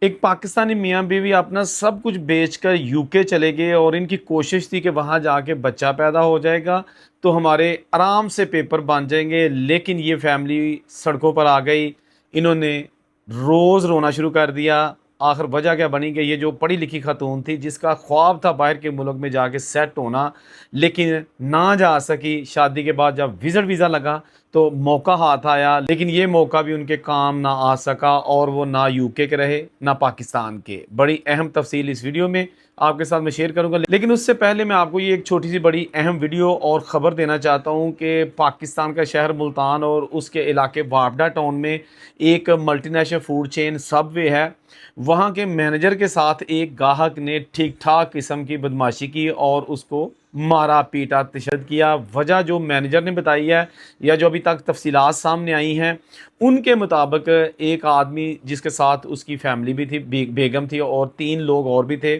ایک پاکستانی میاں بیوی اپنا سب کچھ بیچ کر یوکے چلے گئے اور ان کی کوشش تھی کہ وہاں جا کے بچہ پیدا ہو جائے گا تو ہمارے آرام سے پیپر بن جائیں گے، لیکن یہ فیملی سڑکوں پر آ گئی۔ انہوں نے روز رونا شروع کر دیا۔ آخر وجہ کیا بنی کہ یہ جو پڑھی لکھی خاتون تھی جس کا خواب تھا باہر کے ملک میں جا کے سیٹ ہونا، لیکن نہ جا سکی۔ شادی کے بعد جب وزٹ ویزا لگا تو موقع ہاتھ آیا، لیکن یہ موقع بھی ان کے کام نہ آ سکا اور وہ نہ یوکے کے رہے نہ پاکستان کے۔ بڑی اہم تفصیل اس ویڈیو میں آپ کے ساتھ میں شیئر کروں گا، لیکن اس سے پہلے میں آپ کو یہ ایک چھوٹی سی بڑی اہم ویڈیو اور خبر دینا چاہتا ہوں کہ پاکستان کا شہر ملتان اور اس کے علاقے وابڈا ٹاؤن میں ایک ملٹی نیشنل فوڈ چین سب وے ہے۔ وہاں کے مینیجر کے ساتھ ایک گاہک نے ٹھیک ٹھاک قسم کی بدماشی کی اور اس کو مارا پیٹا تشدد کیا۔ وجہ جو مینیجر نے بتائی ہے یا جو ابھی تک تفصیلات سامنے آئی ہیں ان کے مطابق ایک آدمی جس کے ساتھ اس کی فیملی بھی تھی، بیگم تھی اور 3 لوگ اور بھی تھے،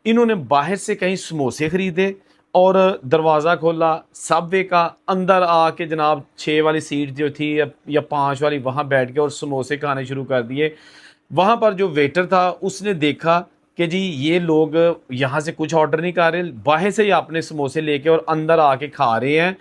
انہوں نے باہر سے کہیں سموسے خریدے اور دروازہ کھولا سب وے کا، اندر آ کے جناب 6 والی سیٹ جو تھی یا 5 والی وہاں بیٹھ کے اور سموسے کھانے شروع کر دیے۔ وہاں پر جو ویٹر تھا اس نے دیکھا کہ جی یہ لوگ یہاں سے کچھ آرڈر نہیں کر رہے، باہر سے ہی اپنے سموسے لے کے اور اندر آ کے کھا رہے ہیں۔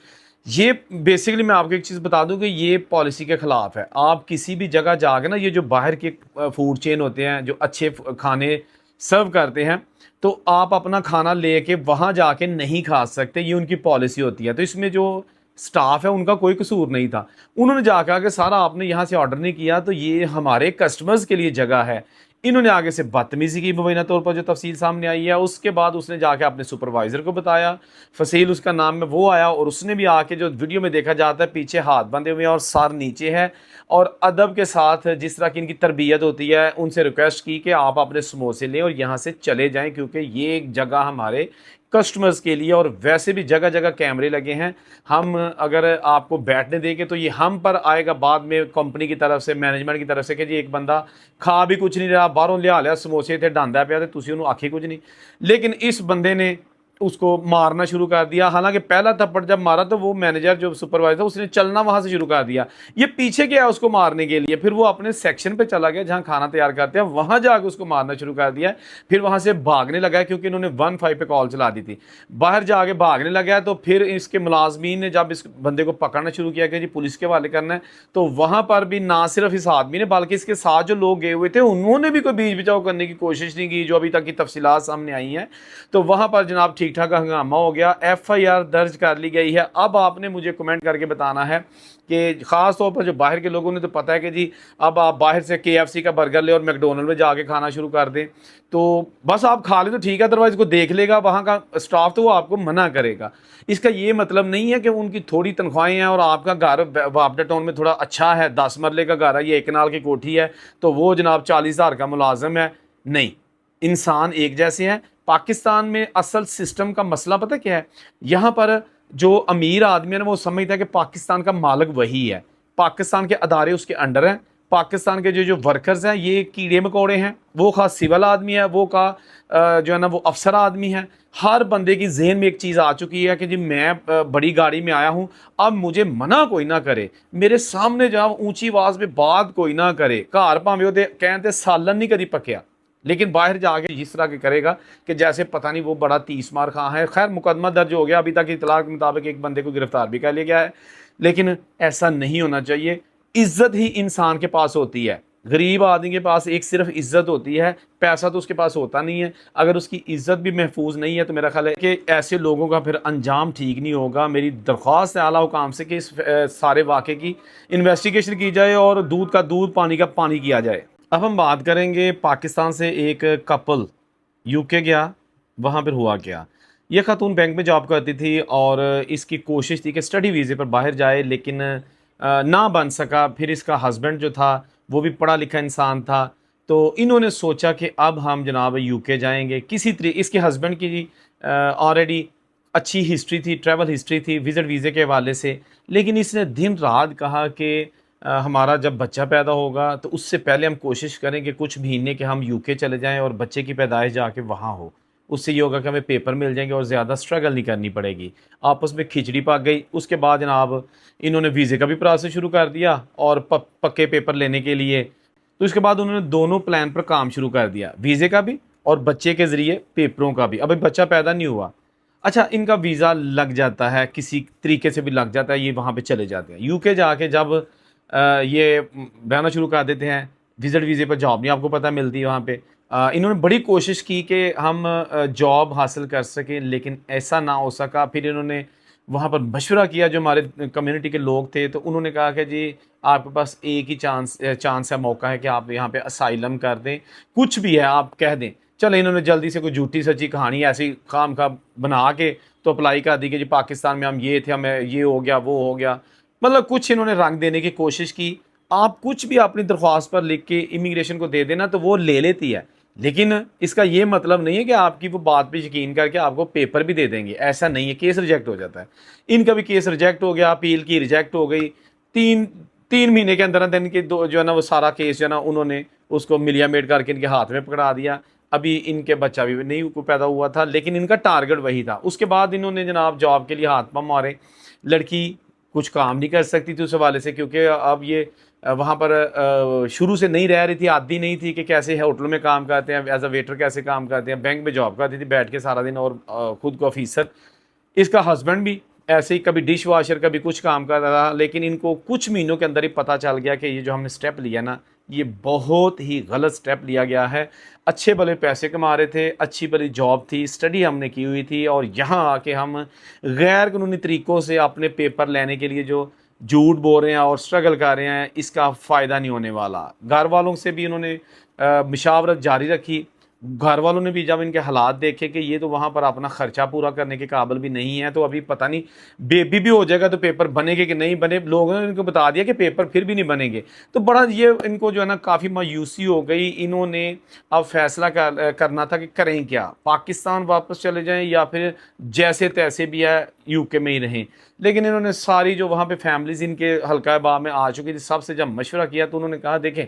یہ بیسیکلی میں آپ کو ایک چیز بتا دوں کہ یہ پالیسی کے خلاف ہے۔ آپ کسی بھی جگہ جا کے نا، یہ جو باہر کے فوڈ چین ہوتے ہیں جو اچھے کھانے سرو کرتے ہیں، تو آپ اپنا کھانا لے کے وہاں جا کے نہیں کھا سکتے، یہ ان کی پالیسی ہوتی ہے۔ تو اس میں جو سٹاف ہے ان کا کوئی قصور نہیں تھا، انہوں نے جا کے آگے سارا آپ نے یہاں سے آرڈر نہیں کیا تو یہ ہمارے کسٹمرز کے لیے جگہ ہے، انہوں نے آگے سے بدتمیزی کی مبینہ طور پر جو تفصیل سامنے آئی ہے۔ اس کے بعد اس نے جا کے اپنے سپروائزر کو بتایا، فصیل اس کا نام میں، وہ آیا اور اس نے بھی آ کے جو ویڈیو میں دیکھا جاتا ہے پیچھے ہاتھ بندھے ہوئے ہیں اور سر نیچے ہے، اور ادب کے ساتھ جس طرح کی ان کی تربیت ہوتی ہے ان سے ریکویسٹ کی کہ آپ اپنے سموسے لیں اور یہاں سے چلے جائیں کیونکہ یہ ایک جگہ ہمارے کسٹمرز کے لیے، اور ویسے بھی جگہ جگہ کیمرے لگے ہیں، ہم اگر آپ کو بیٹھنے دیں گے تو یہ ہم پر آئے گا بعد میں کمپنی کی طرف سے، مینجمنٹ کی طرف سے کہ جی ایک بندہ کھا بھی کچھ نہیں رہا، باہروں لیا سموسے تھے ڈاندا پیا تے تسی انہوں آکھی کچھ نہیں۔ لیکن اس بندے نے اس کو مارنا شروع کر دیا، حالانکہ پہلا تھپڑ جب مارا تو وہ مینیجر جو سپروائزر اس نے چلنا وہاں سے شروع کر دیا، یہ پیچھے گیا اس کو مارنے کے لیے، پھر وہ اپنے سیکشن پہ چلا گیا جہاں کھانا تیار کرتے ہیں، وہاں جا کے اس کو مارنا شروع کر دیا، پھر وہاں سے بھاگنے لگا کیونکہ انہوں نے 15 پہ کال چلا دی تھی، باہر جا کے بھاگنے لگا تو پھر اس کے ملازمین نے جب اس بندے کو پکڑنا شروع کیا کہ جی پولیس کے حوالے کرنا ہے، تو وہاں پر بھی نہ صرف اس آدمی نے بلکہ اس کے ساتھ جو لوگ گئے ہوئے تھے انہوں نے بھی کوئی بیچ بچاؤ کرنے کی کوشش نہیں کی جو ابھی تک کی تفصیلات سامنے آئی ہیں۔ تو وہاں پر جناب ٹھیک ٹھاک ہنگامہ ہو گیا، ایف آئی آر درج کر لی گئی ہے۔ اب آپ نے مجھے کمنٹ کر کے بتانا ہے کہ خاص طور پر جو باہر کے لوگوں نے تو پتہ ہے کہ جی اب آپ باہر سے کے ایف سی کا برگر لے اور میک ڈونلڈ میں جا کے کھانا شروع کر دیں تو بس آپ کھا لیں تو ٹھیک ہے، ادروائز کو دیکھ لے گا وہاں کا اسٹاف تو وہ آپ کو منع کرے گا۔ اس کا یہ مطلب نہیں ہے کہ ان کی تھوڑی تنخواہیں ہیں اور آپ کا گھر وابڈا ٹاؤن میں تھوڑا اچھا ہے، 10 مرلے کا گھر ہے، یہ 1 کنال کی کوٹھی ہے تو وہ جناب 40,000 کا ملازم ہے، نہیں، انسان ایک جیسے ہیں۔ پاکستان میں اصل سسٹم کا مسئلہ پتہ کیا ہے؟ یہاں پر جو امیر آدمی ہے نا وہ سمجھتا ہے کہ پاکستان کا مالک وہی ہے، پاکستان کے ادارے اس کے انڈر ہیں، پاکستان کے جو ورکرز ہیں یہ کیڑے مکوڑے ہیں، وہ خاص سول آدمی ہے، وہ کا جو ہے نا وہ افسر آدمی ہے۔ ہر بندے کی ذہن میں ایک چیز آ چکی ہے کہ جی میں بڑی گاڑی میں آیا ہوں، اب مجھے منع کوئی نہ کرے، میرے سامنے جاؤ اونچی آواز میں بات کوئی نہ کرے، گھر پاویں دے کہتے سالن نہیں کدی پکیا، لیکن باہر جا کے اس طرح کے کرے گا کہ جیسے پتہ نہیں وہ بڑا 30 مار خواہ ہے۔ خیر مقدمہ درج ہو گیا، ابھی تک اطلاع کے مطابق ایک بندے کو گرفتار بھی کر لیا گیا ہے، لیکن ایسا نہیں ہونا چاہیے۔ عزت ہی انسان کے پاس ہوتی ہے، غریب آدمی کے پاس ایک صرف عزت ہوتی ہے، پیسہ تو اس کے پاس ہوتا نہیں ہے۔ اگر اس کی عزت بھی محفوظ نہیں ہے تو میرا خیال ہے کہ ایسے لوگوں کا پھر انجام ٹھیک نہیں ہوگا۔ میری درخواست ہے اعلیٰ حکام سے کہ اس سارے واقعے کی انویسٹیگیشن کی جائے اور دودھ کا دودھ پانی کا پانی کیا جائے۔ اب ہم بات کریں گے پاکستان سے ایک کپل یوکے گیا، وہاں پر ہوا کیا۔ یہ خاتون بینک میں جاب کرتی تھی اور اس کی کوشش تھی کہ اسٹڈی ویزے پر باہر جائے، لیکن نہ بن سکا۔ پھر اس کا ہسبینڈ جو تھا وہ بھی پڑھا لکھا انسان تھا، تو انہوں نے سوچا کہ اب ہم جناب یوکے جائیں گے کسی طریقے۔ اس کے ہسبینڈ کی آلریڈی اچھی ہسٹری تھی، ٹریول ہسٹری تھی وزٹ ویزے کے حوالے سے، لیکن اس نے دن رات کہا کہ ہمارا جب بچہ پیدا ہوگا تو اس سے پہلے ہم کوشش کریں کہ کچھ مہینے کے ہم یوکے چلے جائیں اور بچے کی پیدائش جا کے وہاں ہو، اس سے یہ ہوگا کہ ہمیں پیپر مل جائیں گے اور زیادہ سٹرگل نہیں کرنی پڑے گی۔ آپس میں کھچڑی پک گئی۔ اس کے بعد جناب انہوں نے ویزے کا بھی پروسیس شروع کر دیا اور پکے پیپر لینے کے لیے تو اس کے بعد انہوں نے دونوں پلان پر کام شروع کر دیا, ویزے کا بھی اور بچے کے ذریعے پیپروں کا بھی. ابھی بچہ پیدا نہیں ہوا, اچھا ان کا ویزا لگ جاتا ہے, کسی طریقے سے بھی لگ جاتا ہے, یہ وہاں پہ چلے جاتے ہیں. یو کے جا کے جب یہ بہنا شروع کر دیتے ہیں, وزٹ ویزے پر جاب نہیں آپ کو پتہ ملتی وہاں پہ. انہوں نے بڑی کوشش کی کہ ہم جاب حاصل کر سکیں, لیکن ایسا نہ ہو سکا. پھر انہوں نے وہاں پر مشورہ کیا جو ہمارے کمیونٹی کے لوگ تھے, تو انہوں نے کہا کہ جی آپ کے پاس ایک ہی چانس ہے, موقع ہے کہ آپ یہاں پہ اسائلم کر دیں, کچھ بھی ہے آپ کہہ دیں. چلے انہوں نے جلدی سے کوئی جھوٹی سچی کہانی ایسی خام خواہ بنا کے تو اپلائی کر دی کہ جی پاکستان میں ہم یہ تھے, ہمیں یہ ہو گیا وہ ہو گیا. مطلب کچھ انہوں نے رنگ دینے کی کوشش کی. آپ کچھ بھی اپنی درخواست پر لکھ کے امیگریشن کو دے دینا تو وہ لے لیتی ہے, لیکن اس کا یہ مطلب نہیں ہے کہ آپ کی وہ بات پہ یقین کر کے آپ کو پیپر بھی دے دیں گے. ایسا نہیں ہے, کیس ریجیکٹ ہو جاتا ہے. ان کا بھی کیس ریجیکٹ ہو گیا, اپیل کی ریجیکٹ ہو گئی. تین مہینے کے اندر ان کے جو ہے نا وہ سارا کیس جو ہے نا انہوں نے اس کو ملیا میٹ کر کے ان کے ہاتھ میں پکڑا دیا. ابھی ان کے بچہ بھی نہیں پیدا ہوا تھا, لیکن ان کا ٹارگٹ وہی تھا. اس کے بعد انہوں نے جناب جاب کے لیے ہاتھ پاؤں مارے. لڑکی کچھ کام نہیں کر سکتی تھی اس حوالے سے, کیونکہ اب یہ وہاں پر شروع سے نہیں رہ رہی تھی, عادی نہیں تھی کہ کیسے ہوٹلوں میں کام کرتے ہیں, ایز اے ویٹر کیسے کام کرتے ہیں. بینک میں جاب کرتی تھی بیٹھ کے سارا دن, اور خود کو آفیسر. اس کا ہسبینڈ بھی ایسے ہی کبھی ڈش واشر کبھی کچھ کام کرتا تھا. لیکن ان کو کچھ مہینوں کے اندر ہی پتہ چل گیا کہ یہ جو ہم نے سٹیپ لیا نا, یہ بہت ہی غلط سٹیپ لیا گیا ہے. اچھے بھلے پیسے کما رہے تھے, اچھی بھلی جاب تھی, اسٹڈی ہم نے کی ہوئی تھی, اور یہاں آ کے ہم غیر قانونی طریقوں سے اپنے پیپر لینے کے لیے جو جھوٹ بول رہے ہیں اور اسٹرگل کر رہے ہیں, اس کا فائدہ نہیں ہونے والا. گھر والوں سے بھی انہوں نے مشاورت جاری رکھی. گھر والوں نے بھی جب ان کے حالات دیکھے کہ یہ تو وہاں پر اپنا خرچہ پورا کرنے کے قابل بھی نہیں ہے, تو ابھی پتہ نہیں بیبی بھی ہو جائے گا تو پیپر بنے گے کہ نہیں بنے. لوگوں نے ان کو بتا دیا کہ پیپر پھر بھی نہیں بنیں گے. تو بڑا یہ ان کو جو ہے نا کافی مایوسی ہو گئی. انہوں نے اب فیصلہ کرنا تھا کہ کریں کیا, پاکستان واپس چلے جائیں یا پھر جیسے تیسے بھی ہے یو کے میں ہی رہیں. لیکن انہوں نے ساری جو وہاں پہ فیملیز ان کے حلقہ با میں آ چکی تھی, سب سے جب مشورہ کیا تو انہوں نے کہا دیکھیں,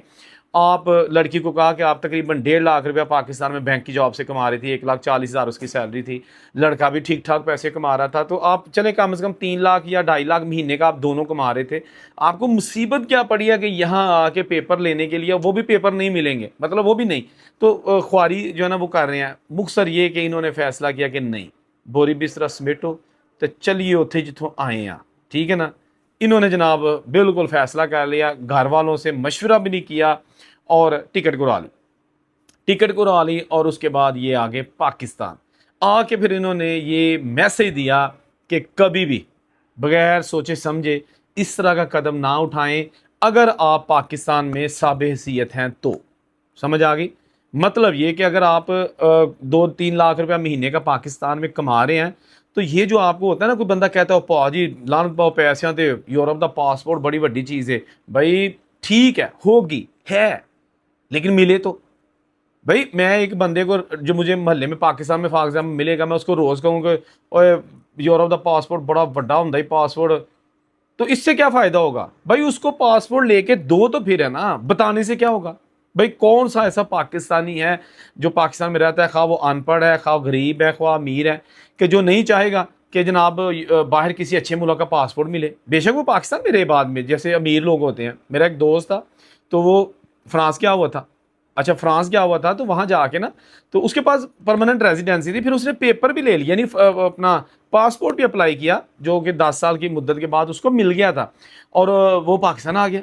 آپ لڑکی کو کہا کہ آپ تقریباً 1.5 لاکھ روپیہ پاکستان میں بینک کی جاب سے کما رہی تھی, 1,40,000 اس کی سیلری تھی. لڑکا بھی ٹھیک ٹھاک پیسے کما رہا تھا, تو آپ چلے کم از کم 3 لاکھ یا 2.5 لاکھ مہینے کا آپ دونوں کما رہے تھے. آپ کو مصیبت کیا پڑی ہے کہ یہاں آ کے پیپر لینے کے لیے وہ بھی پیپر نہیں ملیں گے, مطلب وہ بھی نہیں. تو خواری جو ہے نا وہ کر رہے ہیں. مختصر یہ کہ انہوں نے فیصلہ کیا کہ نہیں, بوری بستر سمیٹو تو چلیے اتھے جتوں آئے ہیں, ٹھیک ہے نا. انہوں نے جناب بالکل فیصلہ کر لیا, گھر والوں سے مشورہ بھی نہیں کیا, اور ٹکٹ کرا لی. اور اس کے بعد یہ آگے پاکستان آ کے پھر انہوں نے یہ میسج دیا کہ کبھی بھی بغیر سوچے سمجھے اس طرح کا قدم نہ اٹھائیں اگر آپ پاکستان میں صاحب حیثیت ہیں تو. سمجھ آ گئی؟ مطلب یہ کہ اگر آپ 2-3 لاکھ روپیہ مہینے کا پاکستان میں کما رہے ہیں, تو یہ جو آپ کو ہوتا ہے نا, کوئی بندہ کہتا ہے پا جی لانت پاؤ پیسے تے یورپ دا پاسپورٹ بڑی وڈی چیز ہے. بھائی ٹھیک ہے, ہوگی ہے, لیکن ملے تو. بھائی میں ایک بندے کو جو مجھے محلے میں پاکستان میں فار ایگزامپل ملے گا, میں اس کو روز کہوں کہ اوے یورپ دا پاسپورٹ بڑا بڑا ہوندا ہی پاسپورٹ, تو اس سے کیا فائدہ ہوگا؟ بھائی اس کو پاسپورٹ لے کے دو تو پھر ہے نا, بتانے سے کیا ہوگا؟ بھائی کون سا ایسا پاکستانی ہے جو پاکستان میں رہتا ہے, خواہ وہ ان پڑھ ہے, خواہ غریب ہے, خواہ امیر ہے, کہ جو نہیں چاہے گا کہ جناب باہر کسی اچھے ملک کا پاسپورٹ ملے. بے شک وہ پاکستان میں رہے بعد میں, جیسے امیر لوگ ہوتے ہیں. میرا ایک دوست تھا, تو وہ فرانس کیا ہوا تھا, اچھا فرانس کیا ہوا تھا, تو وہاں جا کے نا, تو اس کے پاس پرماننٹ ریزیڈنسی تھی. پھر اس نے پیپر بھی لے لیا, یعنی اپنا پاسپورٹ بھی اپلائی کیا, جو کہ 10 سال کی مدت کے بعد اس کو مل گیا تھا, اور وہ پاکستان آ گیا.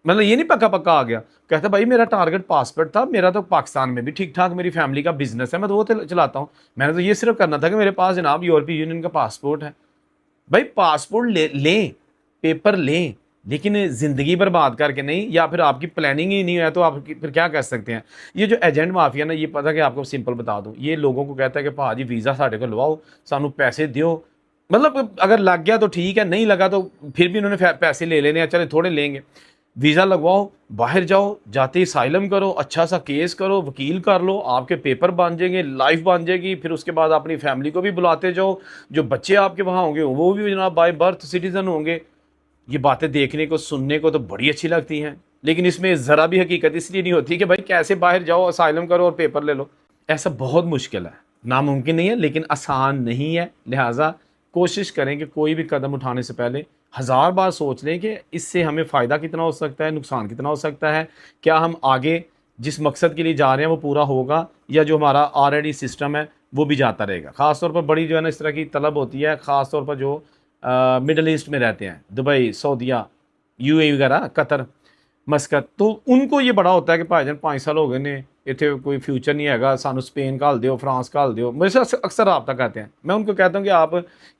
مطلب یہ نہیں پکا آ گیا, کہتا بھائی میرا ٹارگٹ پاسپورٹ تھا, میرا تو پاکستان میں بھی ٹھیک ٹھاک میری فیملی کا بزنس ہے, میں تو وہ چلاتا ہوں, میں نے تو یہ صرف کرنا تھا کہ میرے پاس جناب یورپی یونین کا پاسپورٹ ہے. بھائی پاسپورٹ لیں, پیپر لیں, لیکن زندگی برباد کر کے نہیں, یا پھر آپ کی پلاننگ ہی نہیں ہے تو آپ پھر کیا کر سکتے ہیں. یہ جو ایجنٹ مافیا نا, یہ پتہ کہ آپ کو سمپل بتا دوں, یہ لوگوں کو کہتا ہے کہ پا جی ویزا ساڑھے کو لواؤ, سانو پیسے دیو. مطلب اگر لگ گیا تو ٹھیک ہے, نہیں لگا تو پھر بھی انہوں نے پیسے لے لینے ہیں, چلے تھوڑے لیں گے. ویزا لگواؤ, باہر جاؤ, جاتے ہی اسائلم کرو, اچھا سا کیس کرو, وکیل کر لو, آپ کے پیپر بن جائیں گے, لائف بن جائے گی. پھر اس کے بعد اپنی فیملی کو بھی بلاتے جاؤ, جو بچے آپ کے وہاں ہوں گے وہ بھی جناب بائی برتھ سٹیزن ہوں گے. یہ باتیں دیکھنے کو سننے کو تو بڑی اچھی لگتی ہیں, لیکن اس میں ذرا بھی حقیقت اس لیے نہیں ہوتی کہ بھائی کیسے باہر جاؤ, اسائلم کرو اور پیپر لے لو. ایسا بہت مشکل ہے, ناممکن نہیں ہے, لیکن آسان نہیں ہے. لہٰذا کوشش کریں کہ کوئی بھی قدم اٹھانے سے پہلے ہزار بار سوچ لیں کہ اس سے ہمیں فائدہ کتنا ہو سکتا ہے، نقصان کتنا ہو سکتا ہے، کیا ہم آگے جس مقصد کے لیے جا رہے ہیں وہ پورا ہوگا، یا جو ہمارا آلریڈی سسٹم ہے وہ بھی جاتا رہے گا. خاص طور پر بڑی جو ہے نا اس طرح کی طلب ہوتی ہے، خاص طور پر جو مڈل ایسٹ میں رہتے ہیں، دبئی، سعودیہ، یو اے وغیرہ، قطر، مسقط. تو ان کو یہ بڑا ہوتا ہے کہ بھائی جان 5 سال ہو گئے نے اتنے کوئی فیوچر نہیں ہے گا، سانو اسپین گھال دیو، فرانس گھال دیو. میرے سے اکثر رابطہ کرتے ہیں. میں ان کو کہتا ہوں کہ آپ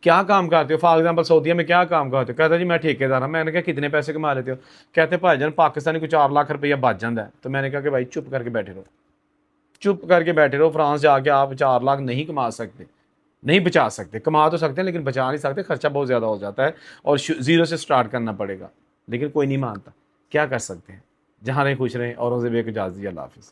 کیا کام کرتے ہو، فار ایگزامپل سعودیہ میں کیا کام کرتے ہو؟ کہتا جی میں ٹھیکیدار ہوں. میں نے کہا کتنے پیسے کما لیتے ہو؟ کہتے بھائی جان پاکستانی کو 4 لاکھ روپیہ بچ جاتا ہے. تو میں نے کہا کہ بھائی چپ کر کے بیٹھے رہو، چپ کر کے بیٹھے رہو. فرانس جا کے آپ 4 لاکھ نہیں کما سکتے، نہیں بچا سکتے. کما تو سکتے ہیں لیکن بچا نہیں سکتے، خرچہ بہت زیادہ ہو جاتا ہے اور زیرو سے سٹارٹ کرنا پڑے گا. لیکن کوئی نہیں مانتا، کیا کر سکتے ہیں. جہاں رہیں خوش رہیں. اورنگزیب کو اجازت دیجیے، اللہ حافظ.